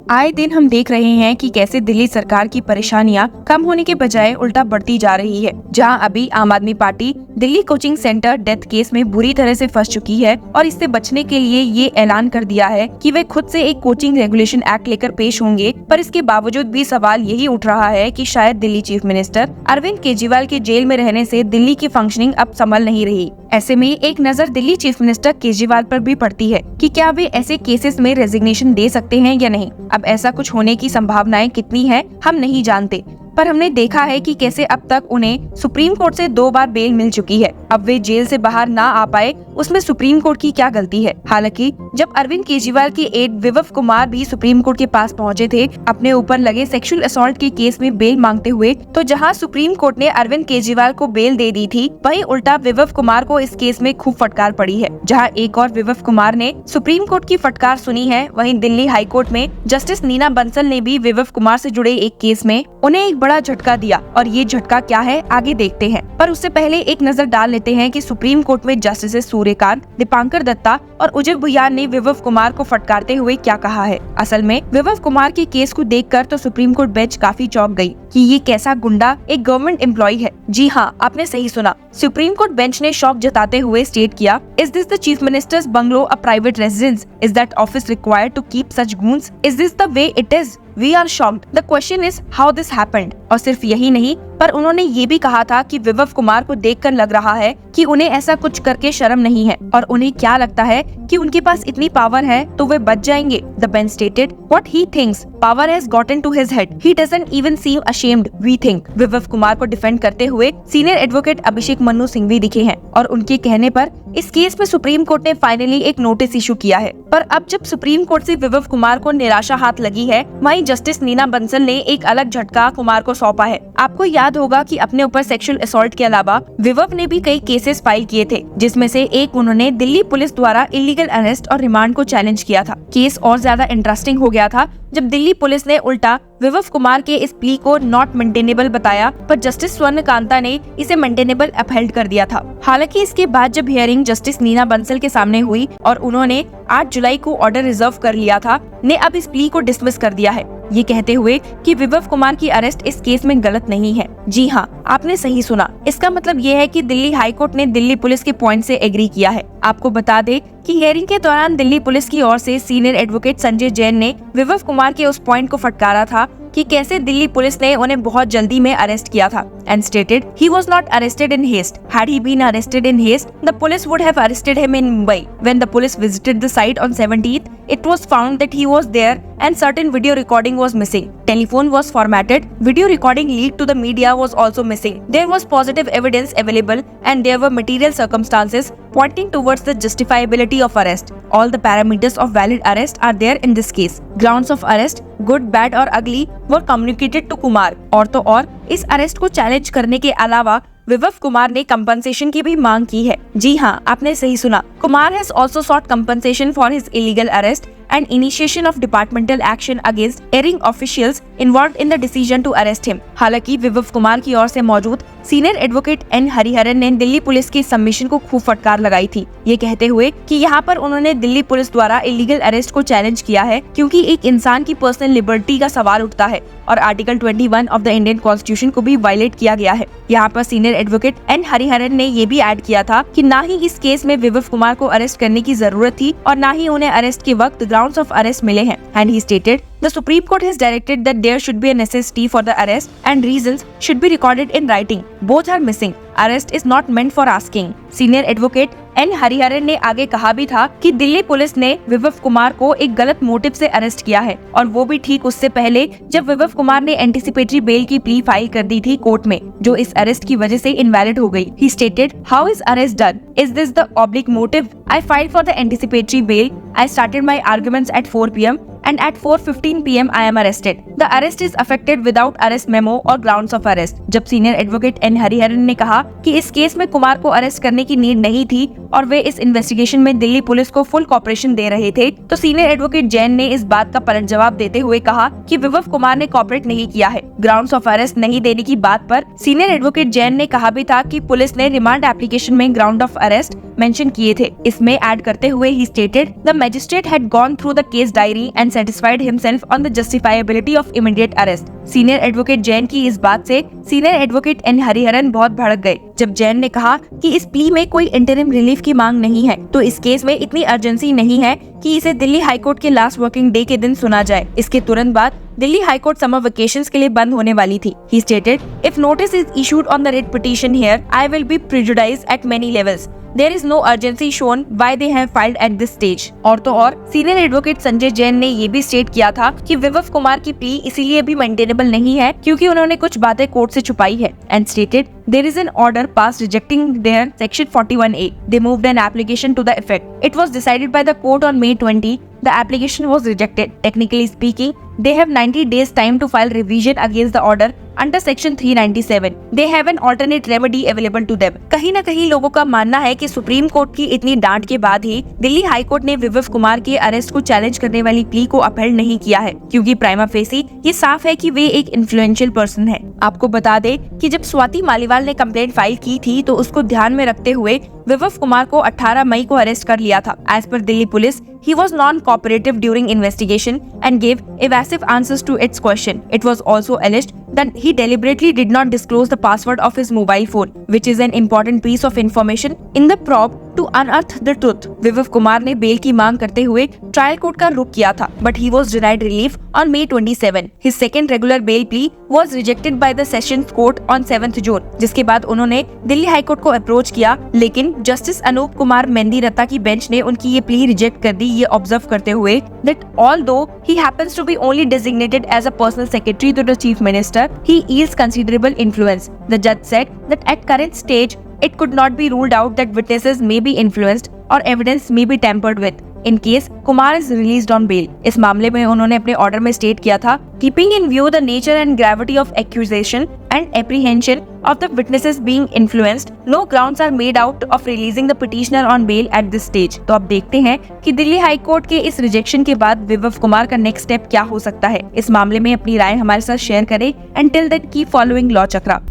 आए दिन हम देख रहे हैं कि कैसे दिल्ली सरकार की परेशानियां कम होने के बजाय उल्टा बढ़ती जा रही है। जहां अभी आम आदमी party Delhi coaching centre death case में बुरी तरह से फंस चुकी है और इससे बचने के लिए ये ऐलान कर दिया है कि वे खुद से एक कोचिंग रेगुलेशन एक्ट लेकर पेश होंगे। पर इसके बावजूद भी सवाल यही उठ रहा है कि शायद दिल्ली चीफ मिनिस्टर अरविंद केजरीवाल के जेल में रहने से दिल्ली की फंक्शनिंग अब संभल नहीं रही। ऐसे में एक नजर दिल्ली चीफ मिनिस्टर केजरीवाल पर भी पड़ती है कि क्या वे ऐसे केसेस में रेजिग्नेशन दे सकते हैं या नहीं। अब ऐसा कुछ होने की संभावनाएं कितनी है हम नहीं जानते, पर हमने देखा है कि कैसे अब तक उन्हें सुप्रीम कोर्ट से 2 बार बेल मिल चुकी है। अब वे जेल से बाहर ना आ पाए उसमें सुप्रीम कोर्ट की क्या गलती है। हालांकि जब अरविंद केजरीवाल के एड विवव कुमार भी सुप्रीम कोर्ट के पास पहुंचे थे अपने ऊपर लगे सेक्सुअल असॉल्ट के केस में बेल मांगते हुए, तो जहां सुप्रीम कोर्ट ने अरविंद केजरीवाल को बेल दे दी थी, वहीं उल्टा विवव कुमार को इस केस में खूब फटकार पड़ी है। जहां एक और विवव कुमार ने सुप्रीम कोर्ट की फटकार सुनी है, वहीं दिल्ली हाई कोर्ट में जस्टिस नीना बंसल ने भी विवव कुमार से जुड़े एक केस में उन्हें एक बड़ा झटका दिया। और ये झटका क्या है आगे देखते हैं, पर उससे पहले एक नजर डाल लेते हैं कि सुप्रीम कोर्ट में जस्टिस सूर्यकांत, दीपांकर दत्ता और उजय भुयान ने विवव कुमार को फटकारते हुए क्या कहा है। असल में विवव कुमार के केस को देखकर तो सुप्रीम कोर्ट बेंच काफी चौंक गई कि ये कैसा गुंडा एक गवर्नमेंट एम्प्लॉय है। जी हाँ, आपने सही सुना। सुप्रीम कोर्ट बेंच ने शॉक जताते हुए स्टेट किया, is this the chief minister's bungalow a private residence? Is that office required to keep such goons? Is this the way it is? We are shocked. The question is how this happened. और सिर्फ यही नहीं, पर उन्होंने ये भी कहा था कि विवव कुमार को देखकर लग रहा है कि उन्हें ऐसा कुछ करके शर्म नहीं है और उन्हें क्या लगता है कि उनके पास इतनी पावर है तो वे बच जाएंगे। The bench stated what he thinks power has gotten to his head. He doesn't even seem ashamed. We think. विवव Kumar को डिफेंड करते हुए सीनियर एडवोकेट अभिषेक मनु सिंघवी दिखे हैं और उनके कहने पर इस केस में सुप्रीम कोर्ट ने फाइनली एक नोटिस इशू किया है। पर अब जब सुप्रीम कोर्ट से विवव कुमार को निराशा हाथ लगी है, वहीं जस्टिस नीना बंसल ने एक अलग झटका कुमार को सौंपा है। आपको याद होगा कि अपने ऊपर सेक्सुअल असॉल्ट के अलावा विवव ने भी कई केसेस फाइल किए थे, जिसमें से एक उन्होंने दिल्ली पुलिस द्वारा इलीगल अरेस्ट और रिमांड को चैलेंज किया था। केस और ज्यादा इंटरेस्टिंग हो गया था जब दिल्ली पुलिस ने उल्टा विवव कुमार के इस प्ली को नॉट मेंटेनेबल बताया, पर जस्टिस स्वर्णकांता ने इसे मेंटेनेबल अपहेल्ड कर दिया था। हालांकि इसके बाद जब हियरिंग जस्टिस नीना बंसल के सामने हुई और उन्होंने 8 जुलाई को ऑर्डर रिजर्व कर लिया था, ने अब इस प्ली को डिसमिस कर दिया है, ये कहते हुए कि विवव कुमार की अरेस्ट इस केस में गलत नहीं है। जी हाँ, आपने सही सुना। इसका मतलब ये है कि दिल्ली हाई कोर्ट ने दिल्ली पुलिस के पॉइंट से एग्री किया है। आपको बता दे कि हियरिंग के दौरान दिल्ली पुलिस की ओर से सीनियर एडवोकेट संजय जैन ने विवव कुमार के उस पॉइंट को फटकारा था कि कैसे दिल्ली पुलिस ने उन्हें बहुत जल्दी में अरेस्ट किया था and stated he was not arrested in haste. Had he been arrested in haste, the police would have arrested him in Mumbai. When the police visited the site on 17th, it was found that he was there and certain video recording was missing. Telephone was formatted, video recording leaked to the media was also missing. There was positive evidence available and there were material circumstances pointing towards the justifiability of arrest. All the parameters of valid arrest are there in this case. Grounds of arrest, good, bad or ugly, were communicated to Kumar. और तो और इस arrest को challenge करने के अलावा विवव कुमार ने compensation की भी मांग की है। जी हाँ, आपने सही सुना। Kumar has also sought compensation for his illegal arrest and initiation of departmental action against erring officials involved in the decision to arrest him. हालांकि विवव कुमार की ओर से मौजूद सीनियर एडवोकेट एन हरिहरन ने दिल्ली पुलिस की सबमिशन को खूब फटकार लगाई थी, ये कहते हुए कि यहाँ पर उन्होंने दिल्ली पुलिस द्वारा इलीगल अरेस्ट को चैलेंज किया है क्योंकि एक इंसान की पर्सनल लिबर्टी का सवाल उठता है और article 21 of the Indian constitution को भी वायलेट किया गया है। यहाँ पर सीनियर एडवोकेट एन हरिहरन ने ये भी ऐड किया था कि न ही इस केस में विवव कुमार को अरेस्ट करने की जरूरत थी और न ही उन्हें अरेस्ट के वक्त grounds of arrest मिले हैं। And he stated, the Supreme Court has directed that there should be a necessity for the arrest and reasons should be recorded in writing. Both are missing. Arrest is not meant for asking. Senior advocate N Hariharan ने आगे कहा भी था कि Delhi police ने विवव कुमार को एक गलत मोटिव से अरेस्ट किया है और वो भी ठीक उससे पहले जब विवव कुमार ने एंटिसिपेटरी बेल की प्ली फाइल कर दी थी कोर्ट में, जो इस अरेस्ट की वजह से इनवैलिड हो गई। He stated, how is arrest done? Is this the oblique motive? I filed for the anticipatory bail. I started my arguments at 4 p.m. and at 4:15 p.m. I am arrested. The arrest is effected without arrest memo or grounds of arrest. जब senior advocate N Hariharan ने कहा कि इस case में कुमार को arrest करने की need नहीं थी और वे इस इन्वेस्टिगेशन में दिल्ली पुलिस को फुल कॉपरेशन दे रहे थे, तो सीनियर एडवोकेट जैन ने इस बात का पलट जवाब देते हुए कहा कि विवव कुमार ने कॉपरेट नहीं किया है। ग्राउंड्स ऑफ अरेस्ट नहीं देने की बात पर सीनियर एडवोकेट जैन ने कहा भी था कि पुलिस ने रिमांड एप्लीकेशन में ग्राउंड ऑफ अरेस्ट मेंशन किए थे। इसमें ऐड करते हुए ही stated the magistrate had gone through the case diary and and satisfied himself on the justifiability of immediate arrest. Senior advocate Jain की इस बात से सीनियर एडवोकेट एन हरिहरन बहुत भड़क गए जब जैन ने कहा कि इस प्ली में कोई इंटरिम रिलीफ की मांग नहीं है, तो इस केस में इतनी अर्जेंसी नहीं है कि इसे दिल्ली हाईकोर्ट के लास्ट वर्किंग डे के दिन सुना जाए। इसके तुरंत बाद दिल्ली हाईकोर्ट समर वेकेशंस के लिए बंद होने वाली थी। He stated, "If notice is issued on the writ petition here, I will be prejudiced at many levels. There is no urgency shown why they have filed at this stage." और तो और senior advocate Sanjay Jain ने ये भी state किया था कि विभव कुमार की प्ली इसीलिए भी मेंटेनेबल नहीं है क्योंकि उन्होंने कुछ बातें कोर्ट से छुपाई है। And stated, there is an order passed rejecting their section 41A. They moved an application to the effect. It was decided by the court on May 20. The application was rejected. Technically speaking, they have 90 days time to file revision against the order under section 397. They have an alternate remedy available to them. कहीं न कहीं लोगों का मानना है कि supreme court की इतनी डांट के बाद ही दिल्ली हाई कोर्ट ने विभव कुमार के अरेस्ट को चैलेंज करने वाली प्ली को अपहेल्ड नहीं किया है, क्योंकि प्राइमा फेसी ये साफ है कि वे एक इन्फ्लुएंशियल पर्सन है। आपको बता दे कि जब स्वाति मालीवाल ने कंप्लेंट फाइल की थी तो उसको ध्यान में रखते हुए विभव कुमार को 18 मई को अरेस्ट कर लिया था। As per Delhi police, he was non-cooperative during investigation and gave evasive answers to its question. It was also alleged that he deliberately did not disclose the password of his mobile phone, which is an important piece of information in the probe to unearth the truth. विभव कुमार ने bell की मांग करते हुए trial court का रुख किया था, but he was denied relief on May 27. His second regular bail plea was rejected by the Sessions Court on 7th June, जिसके बाद उन्होंने दिल्ली हाई कोर्ट को अप्रोच किया, लेकिन जस्टिस अनूप कुमार मेहंदी रत्ता की बेंच ने उनकी ये प्ली रिजेक्ट कर दी, ये ऑब्जर्व करते हुए that although he happens to be only designated as a personal secretary to the chief minister, he yields considerable influence. The judge said that at current stage, it could not be ruled out that witnesses may be influenced or evidence may be tampered with in case Kumar is released on bail. इस मामले में उन्होंने अपने order में state किया था, keeping in view the nature and gravity of accusation and apprehension of the witnesses being influenced, no grounds are made out of releasing the petitioner on bail at this stage. तो अब देखते हैं कि Delhi high court के इस rejection के बाद विभव कुमार का नेक्स्ट स्टेप क्या हो सकता है। इस मामले में अपनी राय हमारे साथ शेयर करें। Until then, keep following law चक्रा।